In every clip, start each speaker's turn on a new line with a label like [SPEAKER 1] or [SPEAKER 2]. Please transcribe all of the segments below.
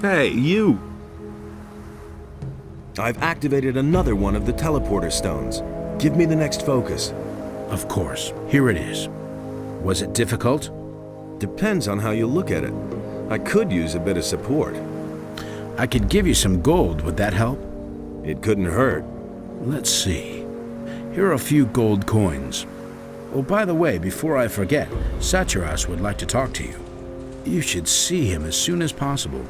[SPEAKER 1] Hey, you!
[SPEAKER 2] I've activated another one of the teleporter stones. Give me the next focus.
[SPEAKER 3] Of course. Here it is. Was it difficult?
[SPEAKER 2] Depends on how you look at it. I could use a bit of support.
[SPEAKER 3] I could give you some gold. Would that help?
[SPEAKER 2] It couldn't hurt.
[SPEAKER 3] Let's see. Here are a few gold coins. Oh, by the way, before I forget, Satyras would like to talk to you. You should see him as soon as possible.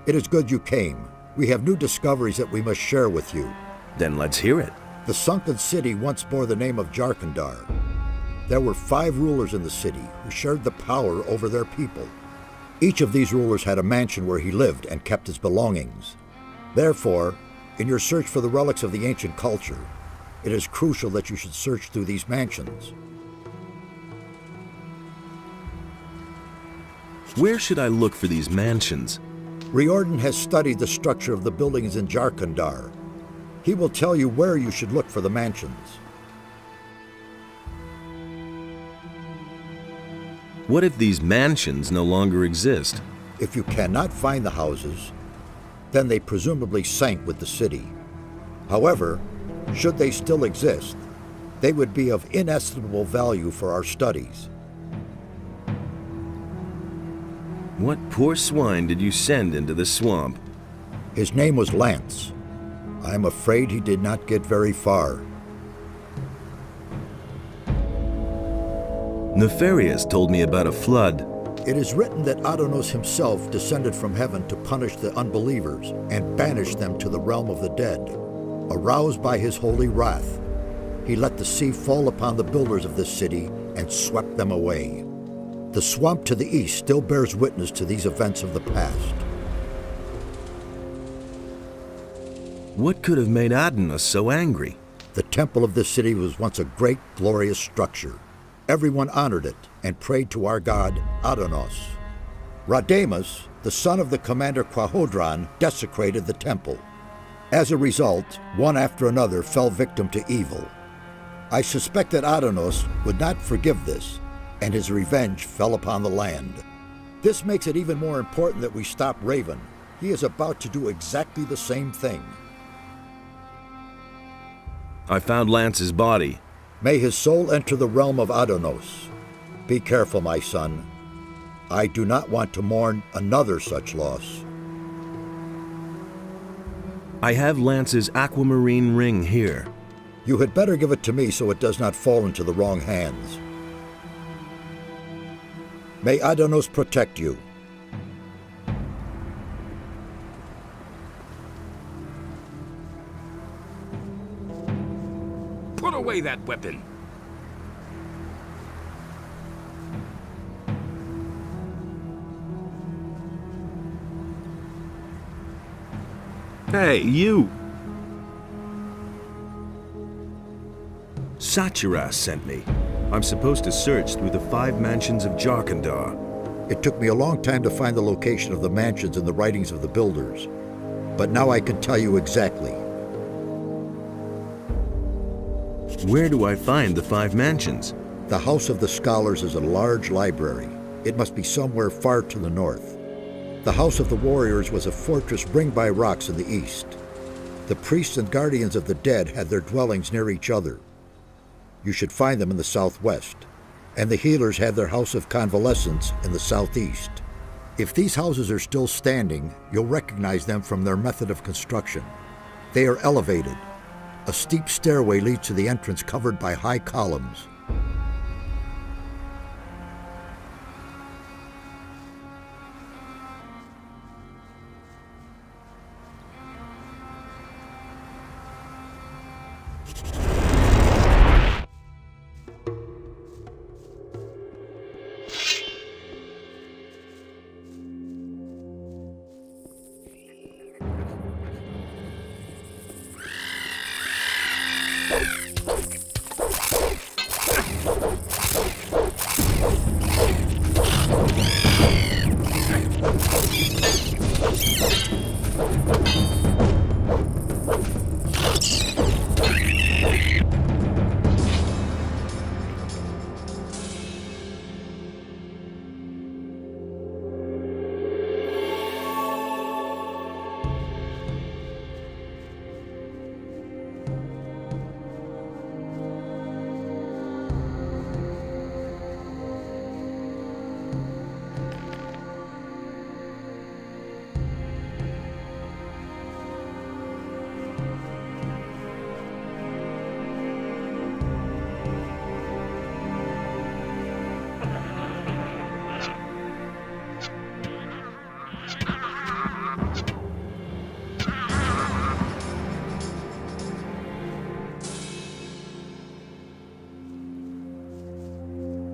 [SPEAKER 4] It is good you came. We have new discoveries that we must share with you.
[SPEAKER 2] Then let's hear it.
[SPEAKER 4] The sunken city once bore the name of Jarkandar. There were 5 rulers in the city who shared the power over their people. Each of these rulers had a mansion where he lived and kept his belongings. Therefore, in your search for the relics of the ancient culture, it is crucial that you should search through these mansions.
[SPEAKER 2] Where should I look for these mansions?
[SPEAKER 4] Riordan has studied the structure of the buildings in Jarkandar. He will tell you where you should look for the mansions.
[SPEAKER 2] What if these mansions no longer exist?
[SPEAKER 4] If you cannot find the houses, then they presumably sank with the city. However, should they still exist, they would be of inestimable value for our studies.
[SPEAKER 2] What poor swine did you send into the swamp?
[SPEAKER 4] His name was Lance. I am afraid he did not get very far.
[SPEAKER 2] Nefarious told me about a flood.
[SPEAKER 4] It is written that Adonos himself descended from heaven to punish the unbelievers and banish them to the realm of the dead. Aroused by his holy wrath, he let the sea fall upon the builders of this city and swept them away. The swamp to the east still bears witness to these events of the past.
[SPEAKER 2] What could have made Adonos so angry?
[SPEAKER 4] The temple of this city was once a great, glorious structure. Everyone honored it and prayed to our god, Adonos. Radamus, the son of the commander Quahodran, desecrated the temple. As a result, one after another fell victim to evil. I suspect that Adonos would not forgive this, and his revenge fell upon the land. This makes it even more important that we stop Raven. He is about to do exactly the same thing.
[SPEAKER 2] I found Lance's body.
[SPEAKER 4] May his soul enter the realm of Adonos. Be careful, my son. I do not want to mourn another such loss.
[SPEAKER 2] I have Lance's aquamarine ring here.
[SPEAKER 4] You had better give it to me so it does not fall into the wrong hands. May Adonos protect you.
[SPEAKER 5] Put away that weapon!
[SPEAKER 1] Hey, you!
[SPEAKER 2] Satyras sent me. I'm supposed to search through the 5 mansions of Jarkandar.
[SPEAKER 4] It took me a long time to find the location of the mansions in the writings of the builders, but now I can tell you exactly.
[SPEAKER 2] Where do I find the 5 mansions?
[SPEAKER 4] The House of the Scholars is a large library. It must be somewhere far to the north. The House of the Warriors was a fortress ringed by rocks in the east. The priests and guardians of the dead had their dwellings near each other. You should find them in the southwest. And the healers had their House of Convalescence in the southeast. If these houses are still standing, you'll recognize them from their method of construction. They are elevated. A steep stairway leads to the entrance covered by high columns.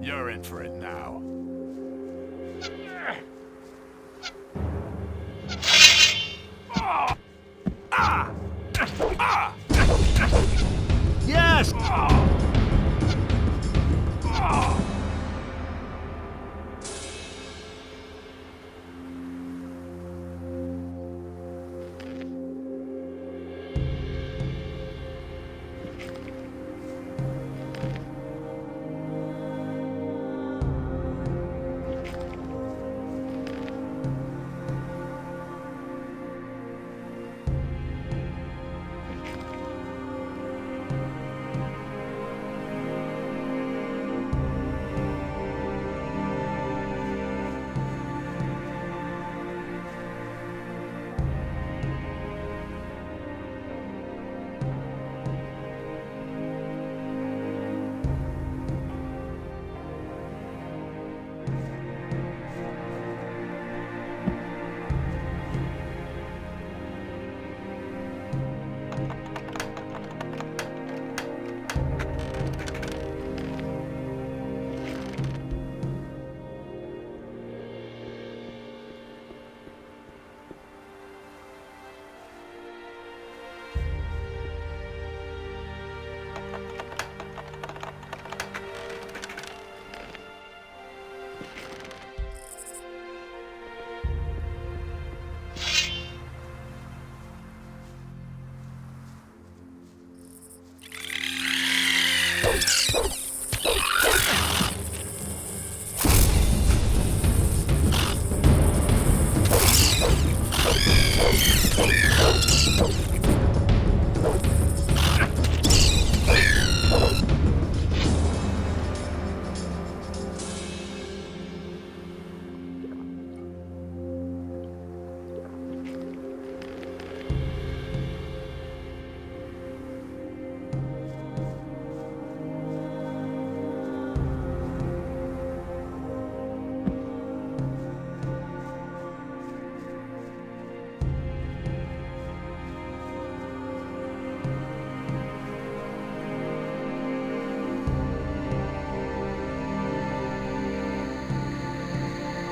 [SPEAKER 1] You're in for it now.
[SPEAKER 2] Yes!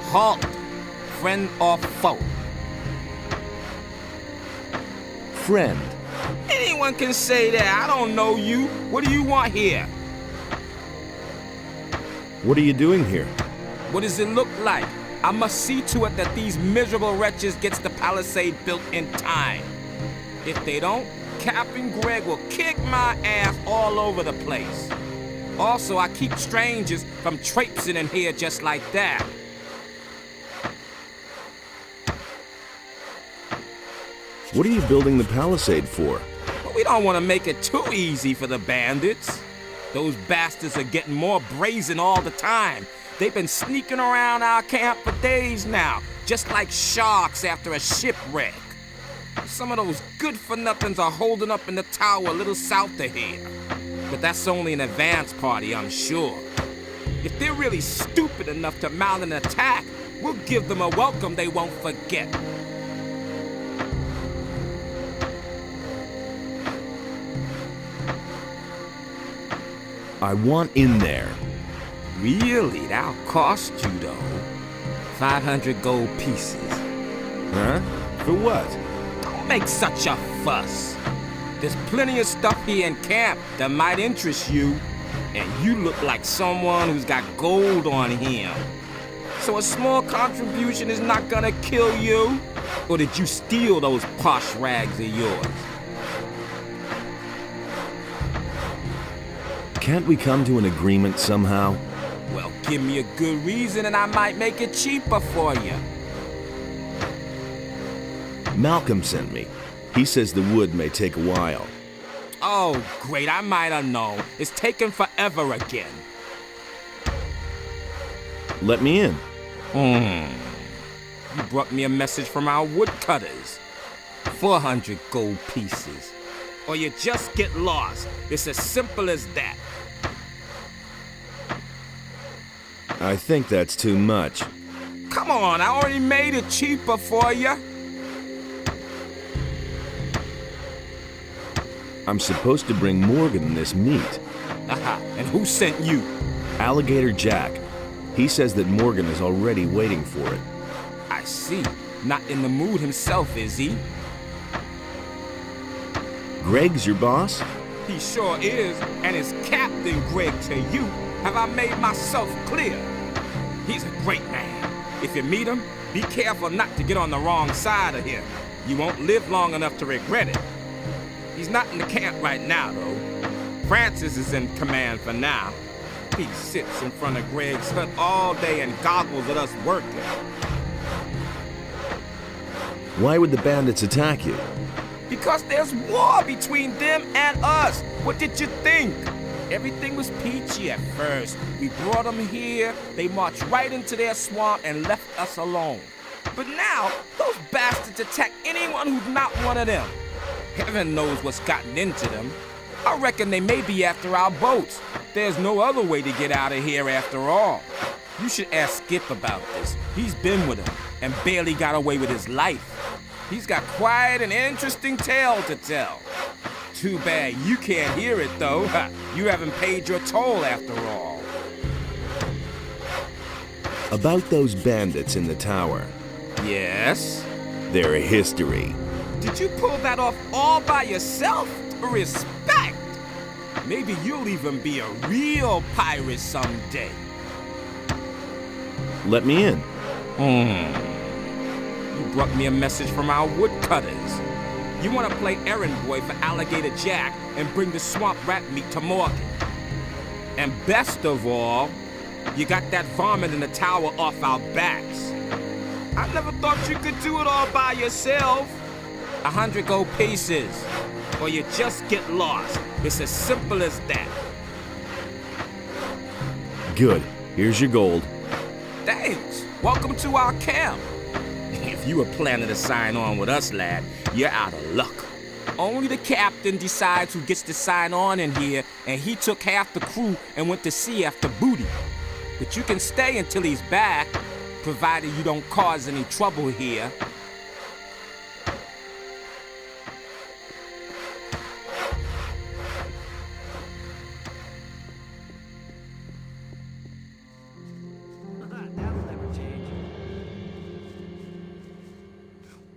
[SPEAKER 5] Halt! Friend or foe?
[SPEAKER 2] Friend.
[SPEAKER 5] Anyone can say that. I don't know you. What do you want here?
[SPEAKER 2] What are you doing here?
[SPEAKER 5] What does it look like? I must see to it that these miserable wretches gets the palisade built in time. If they don't, Captain Greg will kick my ass all over the place. Also, I keep strangers from traipsing in here just like that.
[SPEAKER 2] What are you building the palisade for?
[SPEAKER 5] But we don't want to make it too easy for the bandits. Those bastards are getting more brazen all the time. They've been sneaking around our camp for days now, just like sharks after a shipwreck. Some of those good-for-nothings are holding up in the tower a little south of here. But that's only an advance party, I'm sure. If they're really stupid enough to mount an attack, we'll give them a welcome they won't forget.
[SPEAKER 2] I want in there.
[SPEAKER 5] Really? That'll cost you, though. 500 gold pieces.
[SPEAKER 2] Huh? For what?
[SPEAKER 5] Don't make such a fuss. There's plenty of stuff here in camp that might interest you, and you look like someone who's got gold on him. So a small contribution is not gonna kill you? Or did you steal those posh rags of yours?
[SPEAKER 2] Can't we come to an agreement somehow?
[SPEAKER 5] Well, give me a good reason and I might make it cheaper for you.
[SPEAKER 2] Malcolm sent me. He says the wood may take a while.
[SPEAKER 5] Oh, great, I might have known. It's taken forever again.
[SPEAKER 2] Let me in.
[SPEAKER 5] You brought me a message from our woodcutters. 400 gold pieces. Or you just get lost. It's as simple as that.
[SPEAKER 2] I think that's too much.
[SPEAKER 5] Come on, I already made it cheaper for you.
[SPEAKER 2] I'm supposed to bring Morgan this meat.
[SPEAKER 5] Aha, and who sent you?
[SPEAKER 2] Alligator Jack. He says that Morgan is already waiting for it.
[SPEAKER 5] I see. Not in the mood himself, is he?
[SPEAKER 2] Greg's your boss?
[SPEAKER 5] He sure is, and it's Captain Greg to you. Have I made myself clear? He's a great man. If you meet him, be careful not to get on the wrong side of him. You won't live long enough to regret it. He's not in the camp right now, though. Francis is in command for now. He sits in front of Greg's hut all day and goggles at us working.
[SPEAKER 2] Why would the bandits attack you?
[SPEAKER 5] Because there's war between them and us. What did you think? Everything was peachy at first. We brought them here, they marched right into their swamp and left us alone. But now, those bastards attack anyone who's not one of them. Heaven knows what's gotten into them. I reckon they may be after our boats. There's no other way to get out of here after all. You should ask Skip about this. He's been with them and barely got away with his life. He's got quite an interesting tale to tell. Too bad you can't hear it, though. You haven't paid your toll after all.
[SPEAKER 2] About those bandits in the tower.
[SPEAKER 5] Yes?
[SPEAKER 2] They're a history.
[SPEAKER 5] Did you pull that off all by yourself? Respect! Maybe you'll even be a real pirate someday.
[SPEAKER 2] Let me in.
[SPEAKER 5] You brought me a message from our woodcutters. You want to play errand boy for Alligator Jack and bring the swamp rat meat to Morgan. And best of all, you got that varmint in the tower off our backs. I never thought you could do it all by yourself. 100 gold pieces, or you just get lost. It's as simple as that.
[SPEAKER 2] Good. Here's your gold.
[SPEAKER 5] Thanks. Welcome to our camp. If you were planning to sign on with us, lad, you're out of luck. Only the captain decides who gets to sign on in here, and he took half the crew and went to sea after booty. But you can stay until he's back, provided you don't cause any trouble here.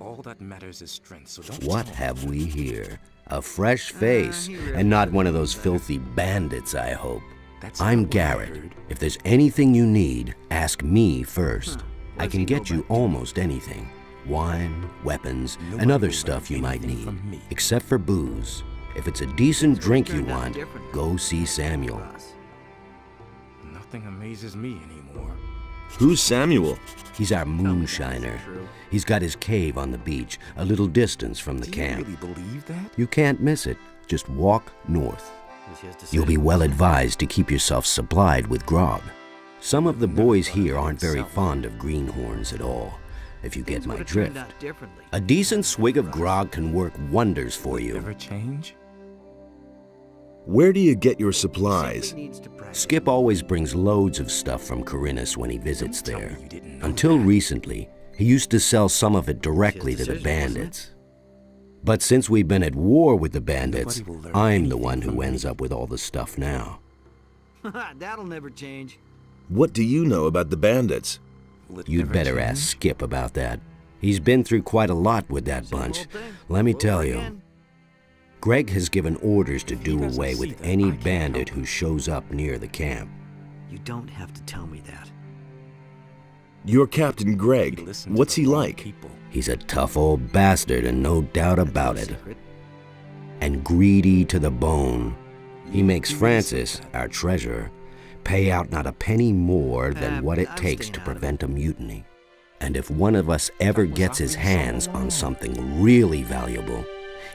[SPEAKER 5] All that matters is strength, so don't...
[SPEAKER 6] What have we here? A fresh face, and not one of those filthy bandits, I hope. I'm Garrett. If there's anything you need, ask me first. I can get you almost anything. Wine, weapons, and other stuff you might need, except for booze. If it's a decent drink you want, go see Samuel.
[SPEAKER 5] Nothing amazes me anymore.
[SPEAKER 2] Who's Samuel?
[SPEAKER 6] He's our moonshiner. He's got his cave on the beach, a little distance from the camp.
[SPEAKER 5] Do you really believe that?
[SPEAKER 6] You can't miss it. Just walk north. You'll be well advised to keep yourself supplied with grog. Some of the boys here aren't very fond of greenhorns at all, if you get my drift. A decent swig of grog can work wonders for you.
[SPEAKER 5] Ever change?
[SPEAKER 2] Where do you get your supplies?
[SPEAKER 6] Skip always brings loads of stuff from Corinus when he visits there. Until recently, he used to sell some of it directly to the bandits. But since we've been at war with the bandits, I'm the one who ends up with all the stuff now.
[SPEAKER 7] That'll never change.
[SPEAKER 2] What do you know about the bandits?
[SPEAKER 6] You'd better ask Skip about that. He's been through quite a lot with that bunch. Let me tell you. Greg has given orders to do away with any bandit who shows up near the camp.
[SPEAKER 7] You don't have to tell me that.
[SPEAKER 2] You're Captain Greg. What's he like?
[SPEAKER 6] He's a tough old bastard, and no doubt about it. And greedy to the bone. He makes Francis, our treasurer, pay out not a penny more than what it takes to prevent a mutiny. And if one of us ever gets his hands on something really valuable,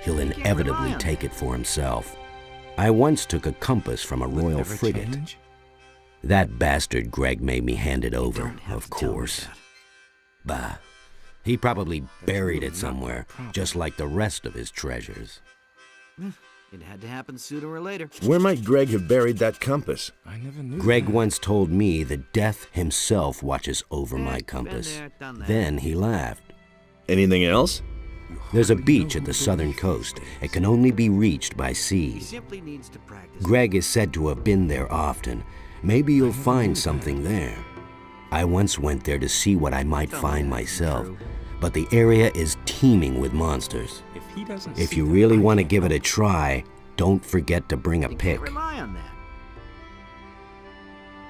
[SPEAKER 6] he'll inevitably take it for himself. I once took a compass from a royal frigate. That bastard Greg made me hand it over, of course. Bah. He probably buried it somewhere, just like the rest of his treasures.
[SPEAKER 7] It had to happen sooner or later.
[SPEAKER 2] Where might Greg have buried that compass?
[SPEAKER 3] I never knew
[SPEAKER 6] Greg
[SPEAKER 3] that.
[SPEAKER 6] once told me that death himself watches over my
[SPEAKER 7] Been
[SPEAKER 6] compass.
[SPEAKER 7] there, done that.
[SPEAKER 6] Then he laughed.
[SPEAKER 2] Anything else?
[SPEAKER 6] There's a beach at the southern coast. It can only be reached by
[SPEAKER 7] He
[SPEAKER 6] sea.
[SPEAKER 7] simply needs to practice.
[SPEAKER 6] Greg is said to have been there often. Maybe you'll find something there. I once went there to see what I might find myself, but the area is teeming with monsters.
[SPEAKER 5] If he doesn't
[SPEAKER 6] If
[SPEAKER 5] see
[SPEAKER 6] you
[SPEAKER 5] them,
[SPEAKER 6] really
[SPEAKER 5] I
[SPEAKER 6] want to
[SPEAKER 5] can't
[SPEAKER 6] give it
[SPEAKER 5] help
[SPEAKER 6] a try, don't forget to bring a
[SPEAKER 7] You
[SPEAKER 6] pick.
[SPEAKER 7] can't rely on that.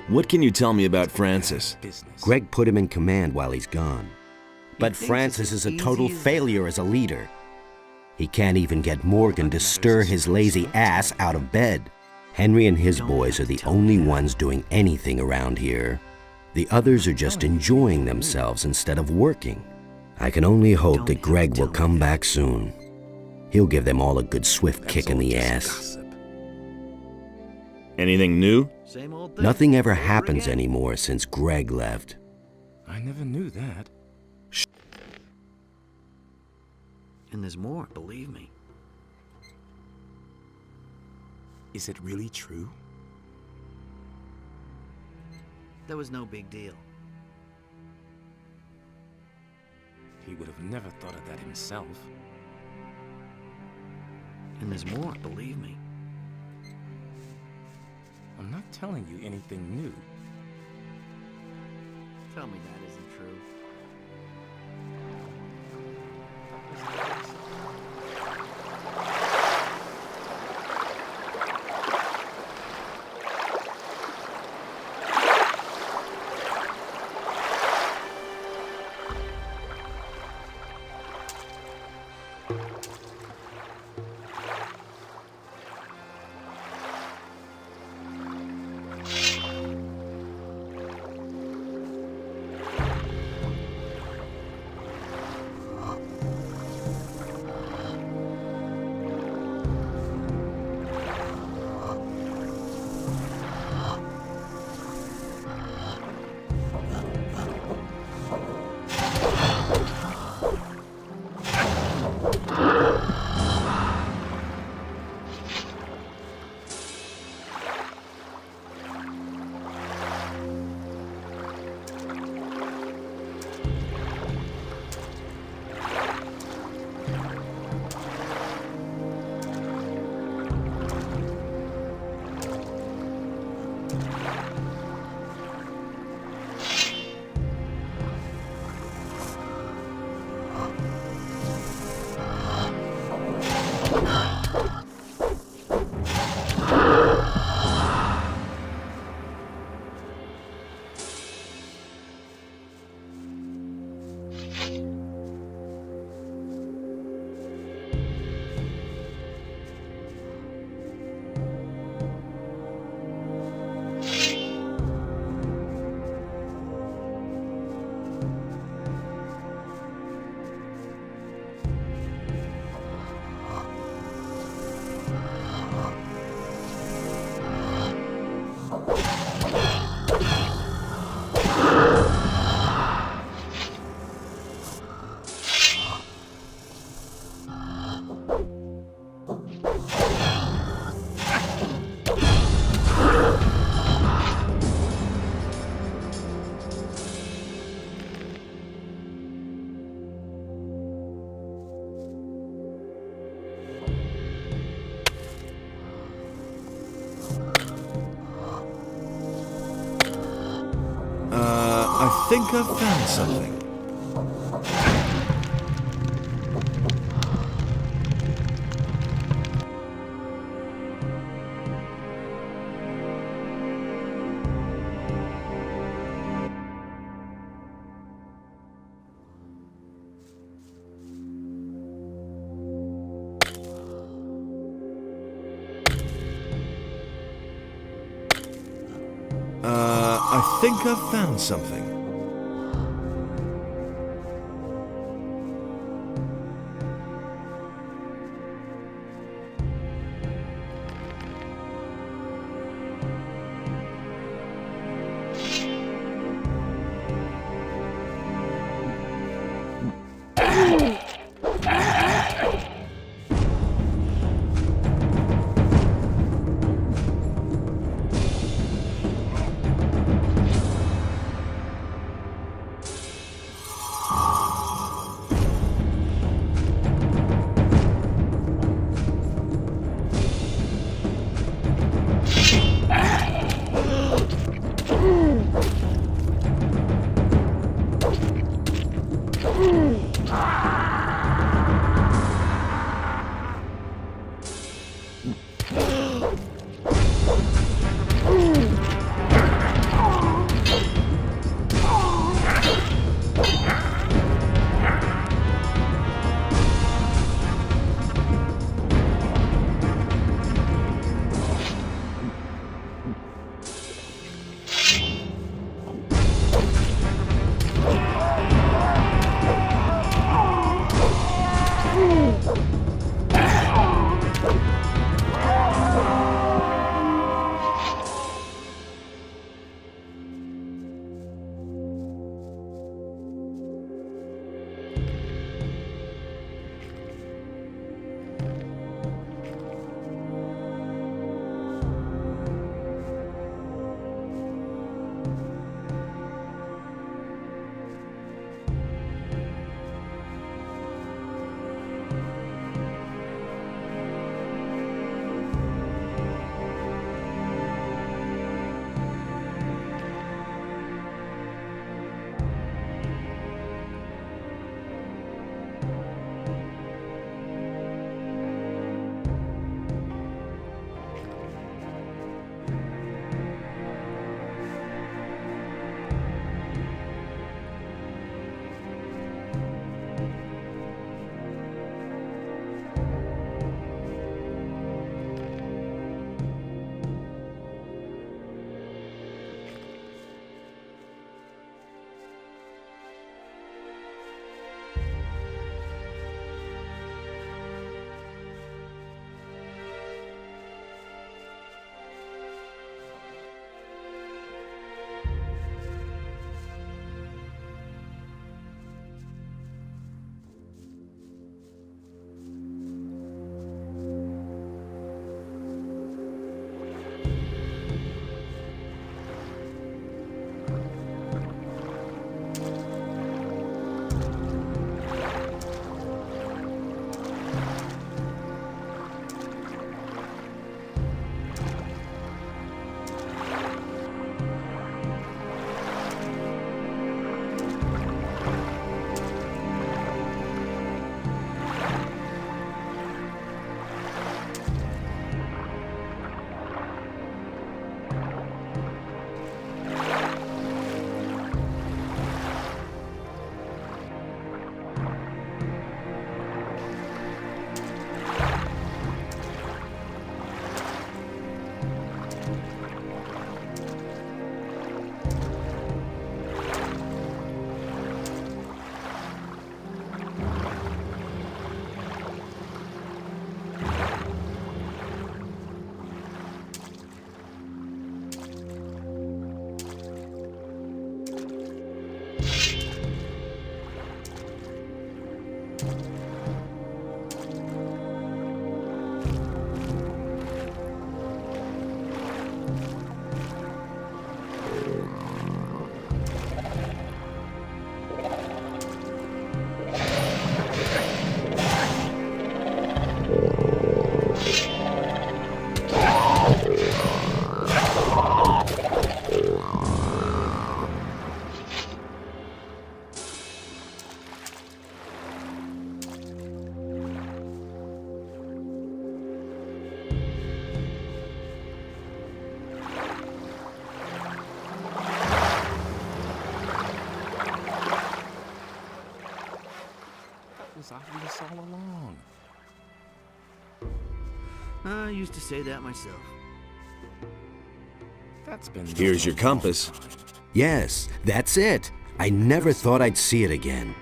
[SPEAKER 2] What can you tell me about Francis?
[SPEAKER 5] business.
[SPEAKER 6] Greg put him in command while he's gone. But
[SPEAKER 7] thinks
[SPEAKER 6] Francis
[SPEAKER 7] it's
[SPEAKER 6] is
[SPEAKER 7] as
[SPEAKER 6] a total
[SPEAKER 7] easy as
[SPEAKER 6] failure as a leader. He can't even get Morgan to stir his lazy ass out of bed. Henry and his boys are the only ones doing anything around here. The others are just enjoying themselves instead of working. I can only hope that Greg will come back soon. He'll give them all a good swift kick in the ass.
[SPEAKER 2] Anything new?
[SPEAKER 7] Same old thing.
[SPEAKER 6] Nothing ever
[SPEAKER 7] Over
[SPEAKER 6] happens
[SPEAKER 7] again.
[SPEAKER 6] anymore since Greg left.
[SPEAKER 3] I never knew that.
[SPEAKER 7] And there's more, believe me.
[SPEAKER 5] Is it really true?
[SPEAKER 7] That was no big deal.
[SPEAKER 5] He would have never thought of that himself.
[SPEAKER 7] And there's more, believe me.
[SPEAKER 5] I'm not telling you anything new.
[SPEAKER 7] Tell me that isn't true.
[SPEAKER 2] I think I've found something. I think I've found something.
[SPEAKER 5] was obvious all along.
[SPEAKER 7] I used to say that myself.
[SPEAKER 5] That's been...
[SPEAKER 2] Here's your compass.
[SPEAKER 6] Yes, that's it. I never thought I'd see it again.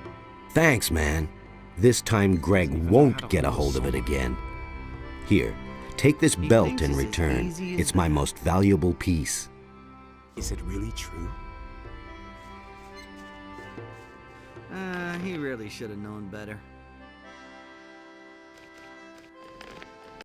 [SPEAKER 6] Thanks, man. This time Greg won't get a hold of it again. Here, take this belt in return. It's my most valuable piece.
[SPEAKER 5] Is it really true?
[SPEAKER 7] He really should have known better.